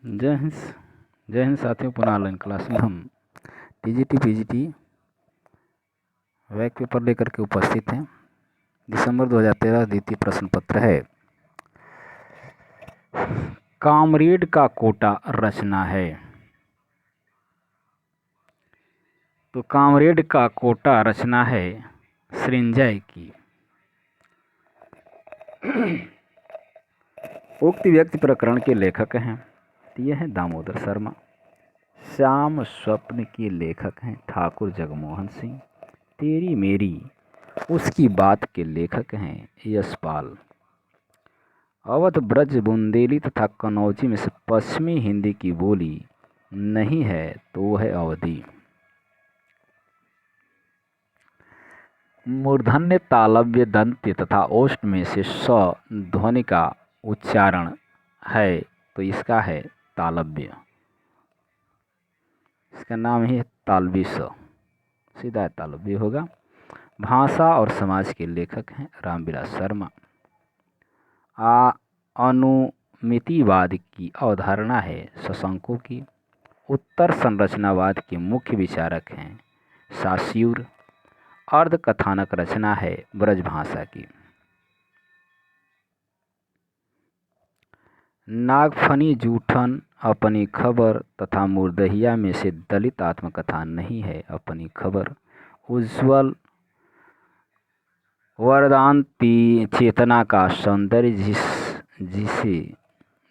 जय हिंद। जय हिंद साथियों, पुनः ऑनलाइन क्लास में हम टीजीटी पीजीटी वैक पेपर लेकर के उपस्थित हैं। दिसंबर 2013 द्वितीय प्रश्न पत्र है। कामरेड का कोटा रचना है। तो कामरेड का कोटा रचना है सृंजय की। उक्त व्यक्ति प्रकरण के लेखक हैं, ये हैं दामोदर शर्मा। श्याम स्वप्न के लेखक हैं ठाकुर जगमोहन सिंह। तेरी मेरी उसकी बात के लेखक हैं यशपाल। अवध, ब्रज, बुंदेली तथा कनौजी में से पश्चिमी हिंदी की बोली नहीं है तो वो है अवधी। मूर्धन्य तालव्य दंत्य तथा ओष्ठ में से स ध्वनि का उच्चारण है तो इसका है तालव्य। इसका नाम ही है तालवी स, सीधा तालव्य होगा। भाषा और समाज के लेखक हैं रामविलास शर्मा। अनुमितिवाद की अवधारणा है शशांकों की। उत्तर संरचनावाद के मुख्य विचारक हैं सास्यूर। अर्ध कथानक रचना है ब्रजभाषा की। नागफनी, जूठन, अपनी खबर तथा मुर्दहिया में से दलित आत्मकथा नहीं है अपनी खबर। उज्ज्वल, वरदान चेतना का सौंदर्य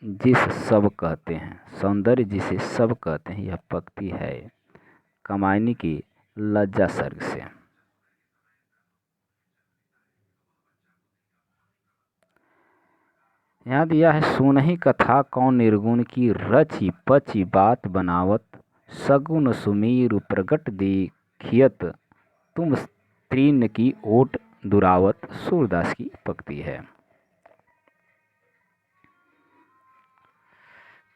जिस सब कहते हैं, सौंदर्य जिसे सब कहते हैं, यह पंक्ति है कमायनी की लज्जा सर्ग से। यहाँ दिया है सुनहि कथा कौन निर्गुण की, रची पची बात बनावत, सगुन सुमीर प्रगट देखियत, तुम स्त्रीन की ओट दुरावत। सूरदास की पंक्ति है।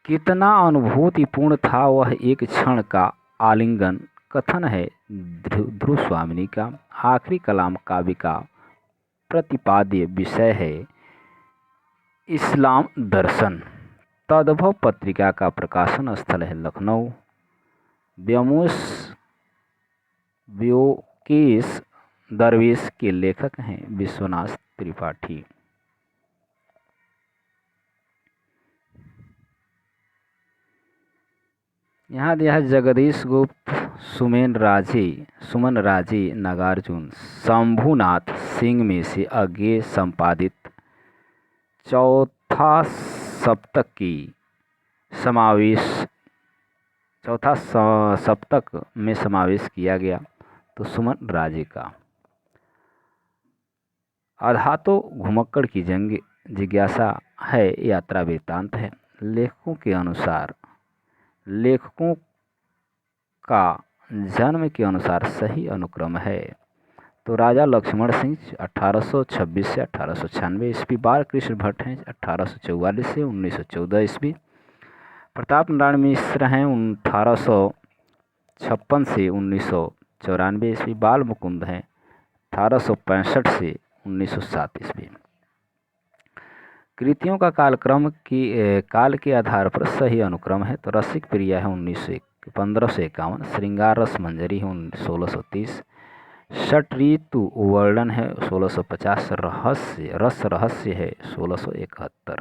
कितना अनुभूतिपूर्ण था वह एक क्षण का आलिंगन, कथन है ध्रुव स्वामिनी का। आखिरी कलाम काव्य का प्रतिपाद्य विषय है इस्लाम दर्शन। तदभव पत्रिका का प्रकाशन स्थल है लखनऊ। व्योमकेश दरवेश के लेखक हैं विश्वनाथ त्रिपाठी। यहाँ दिया है जगदीश गुप्त, सुमन राजे, नागार्जुन, शंभुनाथ सिंह में से आगे संपादित चौथा सप्तक में समावेश किया गया तो सुमन राजे का। आधा तो घुमक्कड़ की जिज्ञासा है, यात्रा वृत्तांत है। लेखकों के अनुसार, लेखकों का जन्म के अनुसार सही अनुक्रम है तो राजा लक्ष्मण सिंह 1826 से 1896 ईस्वी, बाल कृष्ण भट्ट हैं 1844 से 1914 ईस्वी, प्रताप नारायण मिश्र हैं 1856 से 1994 ईस्वी, बाल मुकुंद हैं 1865 से 1907 ईस्वी। कृतियों का काल के आधार पर सही अनुक्रम है तो रसिक प्रिया है 1551, श्रृंगार रस मंजरी है 1630, षट ऋतु वर्णन है 1650, रस रहस्य है 1671।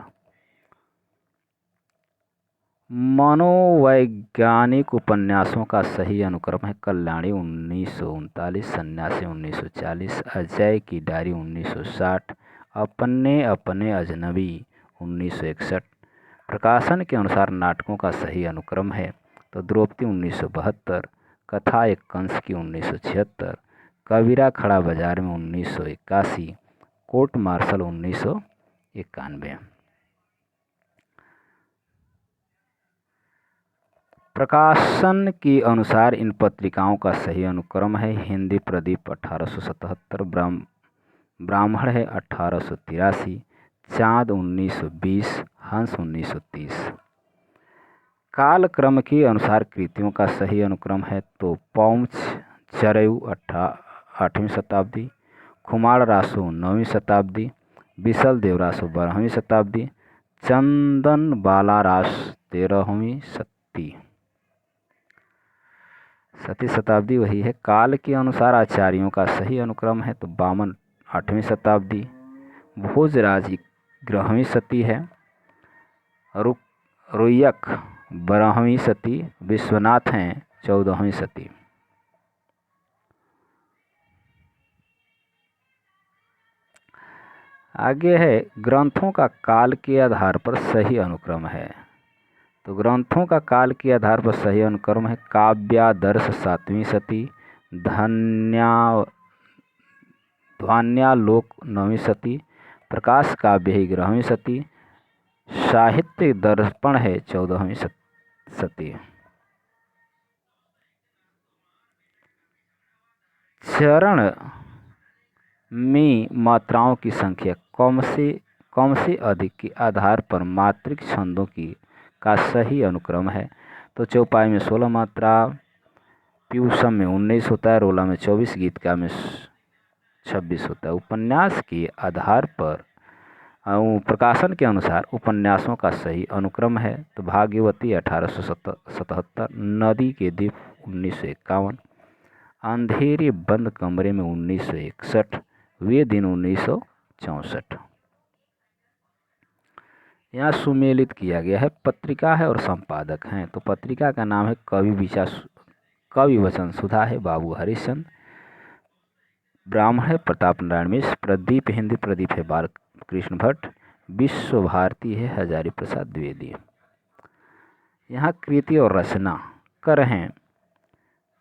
मनोवैज्ञानिक उपन्यासों का सही अनुक्रम है कल्याणी 1939, सन्यासी 1940, अजय की डायरी 1960, अपने अपने अजनबी 1961। प्रकाशन के अनुसार नाटकों का सही अनुक्रम है तो द्रौपदी 1972, कथा एक कंस की 1976, कबीरा खड़ा बाजार में 1981, कोर्ट मार्शल 1991। प्रकाशन के अनुसार इन पत्रिकाओं का सही अनुक्रम है हिंदी प्रदीप 1877, ब्राह्मण है 1883, चाँद 1920, हंस 1930। कालक्रम के अनुसार कृतियों का सही अनुक्रम है तो पौंछ चरयू 8वीं शताब्दी, खुमार रासो 9वीं शताब्दी, बिसल देवरासो 12वीं शताब्दी, चंदन बाला रास 13वीं सती शताब्दी वही है। काल के अनुसार आचार्यों का सही अनुक्रम है तो वामन 8वीं शताब्दी, भोजराज 11वीं सदी है, रुय्यक 12वीं सदी, विश्वनाथ हैं 14वीं सदी। आगे है ग्रंथों का काल के आधार पर सही अनुक्रम है। तो ग्रंथों का काल के आधार पर सही अनुक्रम है काव्यादर्श 7वीं सदी, ध्वन्यालोक 9वीं सदी, प्रकाश काव्य 11वीं सदी, साहित्य दर्पण है 14वीं सदी। चरण में मात्राओं की संख्या कम से अधिक के आधार पर मात्रिक छंदों का सही अनुक्रम है। तो चौपाई में 16 मात्रा, प्यूसम में 19 होता है, रोला में 24, गीतका में 26 होता है। उपन्यास के आधार पर प्रकाशन के अनुसार उपन्यासों का सही अनुक्रम है। तो भाग्यवती 1877, नदी के दीप 1951, अंधेरे बंद कमरे में 1961, वे दिन 1964। यहाँ सुमेलित किया गया है। पत्रिका है और संपादक हैं। तो पत्रिका का नाम है कवि वचन सुधा है बाबू हरिश्चंद्र, ब्राह्मण है प्रताप नारायण मिश्र, प्रदीप हिंदी प्रदीप है बालकृष्ण भट्ट, विश्व भारती है हजारी प्रसाद द्विवेदी। यहाँ कृति और रचना कर हैं।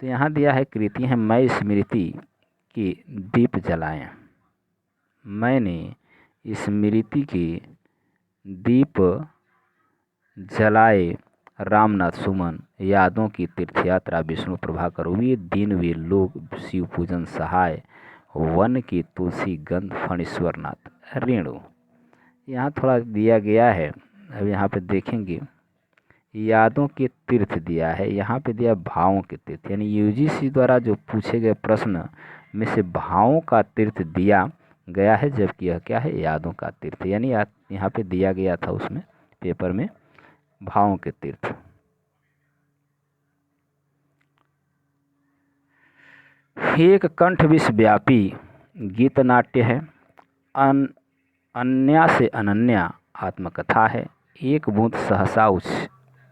तो यहाँ दिया है कृति है मैं स्मृति की दीप जलाएं, मैंने स्मृति की दीप जलाए, रामनाथ सुमन, यादों की तीर्थयात्रा, विष्णु प्रभाकर, वे दिन वे लोग, शिव पूजन सहाय, वन की तुलसी गंध, फणीश्वर नाथ रेणु। यहाँ थोड़ा दिया गया है, अब यहाँ पे देखेंगे यादों के तीर्थ दिया है, यहाँ पे दिया भावों के तीर्थ, यानी यूजीसी द्वारा जो पूछे गए प्रश्न में से भावों का तीर्थ दिया गया है, जबकि यह क्या है यादों का तीर्थ, यानी यहाँ पे दिया गया था उसमें पेपर में भावों के तीर्थ। एक कंठ विश्वव्यापी गीत नाट्य है, अन्या से अनन्या आत्मकथा है, एक बूंद सहसा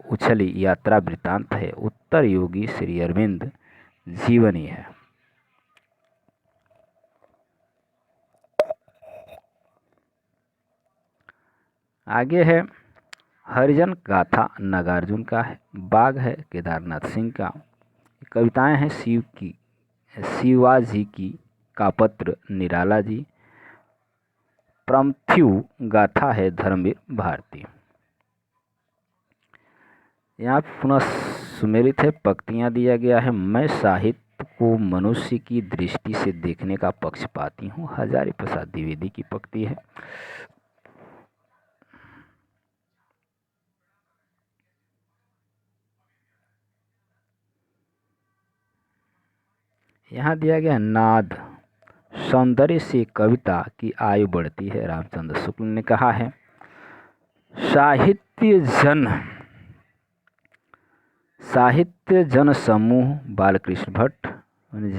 उछली यात्रा वृतांत है, उत्तर योगी श्री अरविंद जीवनी है। आगे है हरिजन गाथा नागार्जुन का है, बाघ है केदारनाथ सिंह का, कविताएं हैं शिवाजी की का पत्र निराला जी, प्रमथ्यू गाथा है धर्मवीर भारती। यहाँ पुनः सुमेलित है, पंक्तियाँ दिया गया है, मैं साहित्य को मनुष्य की दृष्टि से देखने का पक्षपाती हूँ, हजारी प्रसाद द्विवेदी की पंक्ति है। यहाँ दिया गया नाद, सौंदर्य से कविता की आयु बढ़ती है, रामचंद्र शुक्ल ने कहा है। साहित्य जन समूह बालकृष्ण भट्ट,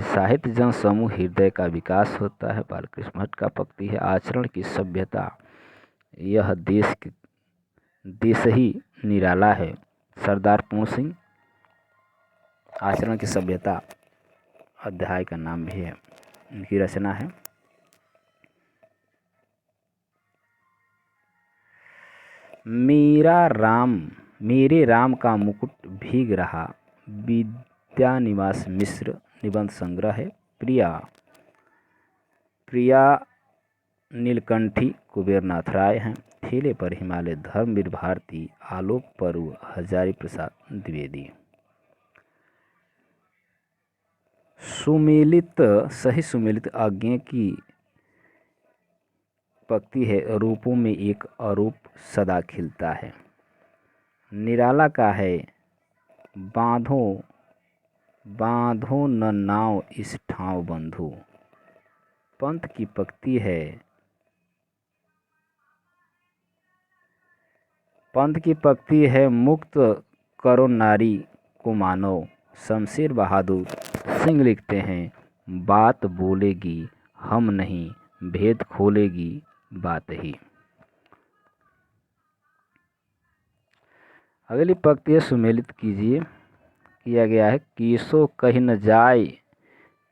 साहित्य जन समूह हृदय का विकास होता है, बालकृष्ण भट्ट का पंक्ति है। आचरण की सभ्यता, यह देश ही निराला है, सरदार पूर्ण सिंह। आचरण की सभ्यता अध्याय का नाम भी है, उनकी रचना है। मेरे राम का मुकुट भीग रहा, विद्यानिवास मिश्र निबंध संग्रह है। प्रिया नीलकंठी कुबेरनाथ राय हैं, ठेले पर हिमालय धर्मवीर भारती, आलोक पर्व हजारी प्रसाद द्विवेदी। सही सुमेलित आज्ञा की पंक्ति है, रूपों में एक अरूप सदा खिलता है। निराला का है, बांधो न नाव इस ठाव बंधु। पंत की पंक्ति है, पंथ की पंक्ति है, मुक्त करो नारी को मानव। शमशेर बहादुर सिंह लिखते हैं, बात बोलेगी हम नहीं, भेद खोलेगी बात ही। अगली पंक्ति सुमेलित किया गया है, किसो कही न जाय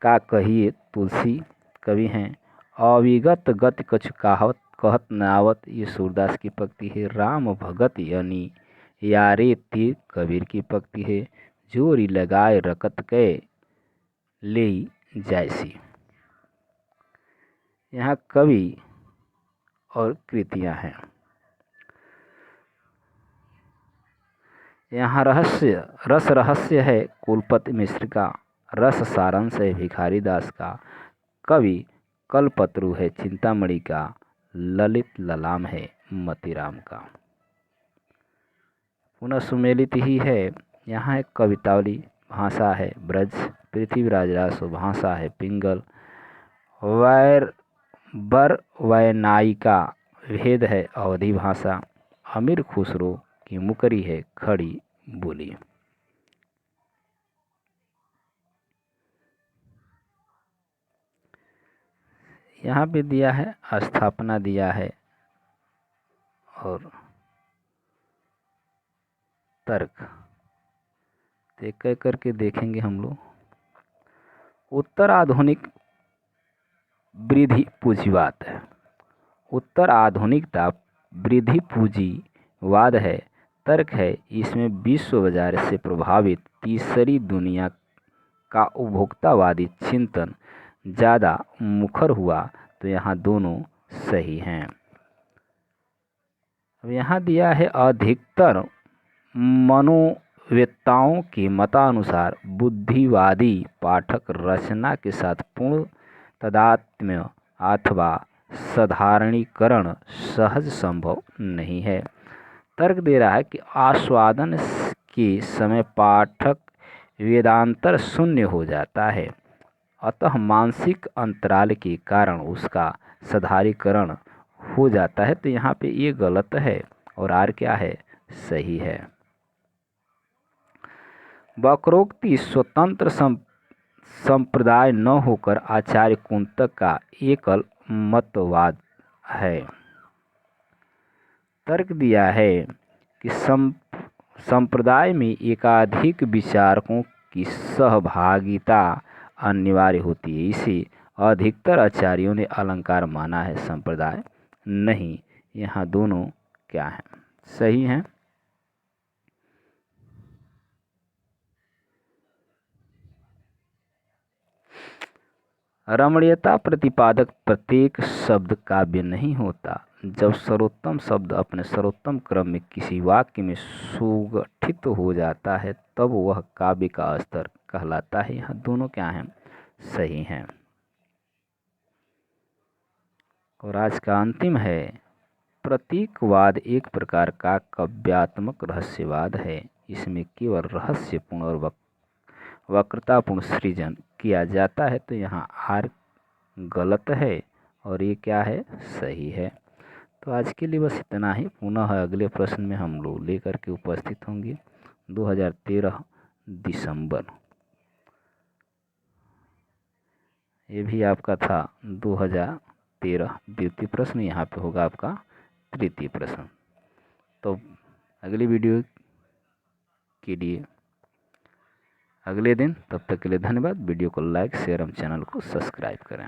का कहिए तुलसी। कवि हैं, अविगत गति कछु कहावत कहत न आवत। ये सूरदास की पंक्ति है। राम भगत यानी यारे तीर कबीर की पंक्ति है। जोरी लगाए रकत के ले जैसी। यहाँ कवि और कृतियां हैं। यहाँ रस रहस्य है कुलपति मिश्र का, रस सारांश है भिखारी दास का, कवि कल्पतरु है चिंतामणि का, ललित ललाम है मतीराम का। पुनः सुमेलित ही है। यहाँ एक कवितावली, भाषा है ब्रज, पृथ्वीराज रासो भाषा है पिंगल, वैनायिका भेद है अवधि भाषा, अमीर खुसरो की मुकरी है खड़ी बोली। यहाँ पे दिया है स्थापना दिया है और तर्क। एक एक करके देखेंगे हम लोग। उत्तर आधुनिक वृद्धि पूंजीवाद है। उत्तर आधुनिकता वृद्धि पूंजीवाद है। तर्क है, इसमें विश्व बाजार से प्रभावित तीसरी दुनिया का उपभोक्तावादी चिंतन ज़्यादा मुखर हुआ, तो यहाँ दोनों सही हैं। अब यहाँ दिया है, अधिकतर मनोवेत्ताओं के मतानुसार बुद्धिवादी पाठक रचना के साथ पूर्ण तादात्म्य अथवा साधारणीकरण सहज संभव नहीं है। तर्क दे रहा है कि आस्वादन के समय पाठक वेदांतर शून्य हो जाता है, अतः मानसिक अंतराल के कारण उसका साधारीकरण हो जाता है। तो यहाँ पे ये गलत है और आर क्या है, सही है। वक्रोक्ति स्वतंत्र संप्रदाय न होकर आचार्य कुंतक का एकल मतवाद है। तर्क दिया है कि संप्रदाय में एकाधिक विचारकों की सहभागिता अनिवार्य होती है, इसे अधिकतर आचार्यों ने अलंकार माना है, संप्रदाय नहीं। यहाँ दोनों क्या हैं, सही हैं। रमणीयता प्रतिपादक प्रत्येक शब्द काव्य नहीं होता। जब सर्वोत्तम शब्द अपने सर्वोत्तम क्रम में किसी वाक्य में सुगठित हो जाता है, तब वह काव्य का स्तर कहलाता है। यहाँ दोनों क्या हैं, सही हैं। और आज का अंतिम है, प्रतीकवाद एक प्रकार का काव्यात्मक रहस्यवाद है। इसमें केवल रहस्यपूर्ण और वक्रतापूर्ण सृजन किया जाता है। तो यहाँ आर गलत है और ये क्या है, सही है। तो आज के लिए बस इतना ही। पुनः अगले प्रश्न में हम लोग लेकर के उपस्थित होंगे 2013 दिसंबर। ये भी आपका था 2013 द्वितीय प्रश्न, यहाँ पे होगा आपका तृतीय प्रश्न। तो अगली वीडियो के लिए अगले दिन, तब तक के लिए धन्यवाद। वीडियो को लाइक शेयर एवं चैनल को सब्सक्राइब करें।